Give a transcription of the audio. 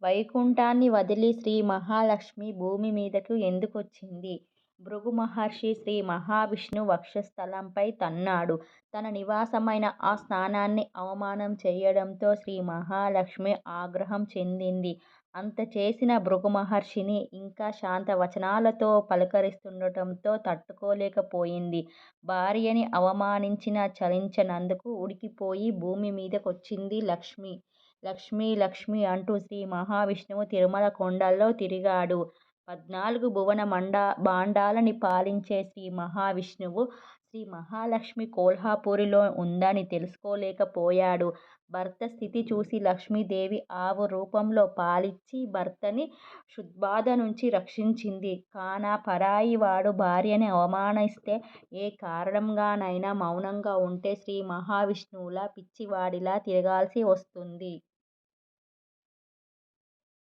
వైకుంఠాన్ని వదిలి శ్రీ మహాలక్ష్మి భూమి మీదకు ఎందుకొచ్చింది? భృగు మహర్షి శ్రీ మహావిష్ణువు వక్షస్థలంపై తన్నాడు. తన నివాసమైన ఆ స్థానాన్ని అవమానం చేయడంతో శ్రీ మహాలక్ష్మి ఆగ్రహం చెందింది. అంత చేసిన భృగు మహర్షిని ఇంకా శాంతవచనాలతో పలకరిస్తుండటంతో తట్టుకోలేకపోయింది. భార్యని అవమానించినా చలించనందుకు ఉడికిపోయి భూమి మీదకొచ్చింది లక్ష్మి. లక్ష్మీ లక్ష్మీ అంటూ శ్రీ మహావిష్ణువు తిరుమల కొండల్లో తిరిగాడు. 14 భువన భాండాలని పాలించే శ్రీ మహావిష్ణువు శ్రీ మహాలక్ష్మి కొల్హాపురిలో ఉందని తెలుసుకోలేకపోయాడు. భర్త స్థితి చూసి లక్ష్మీదేవి ఆవు రూపంలో పాలిచ్చి భర్తని క్షుద్బాధ నుంచి రక్షించింది. కాన పరాయివాడు భార్యని అవమానిస్తే ఏ కారణంగానైనా మౌనంగా ఉంటే శ్రీ మహావిష్ణువులా పిచ్చివాడిలా తిరగాల్సి వస్తుంది.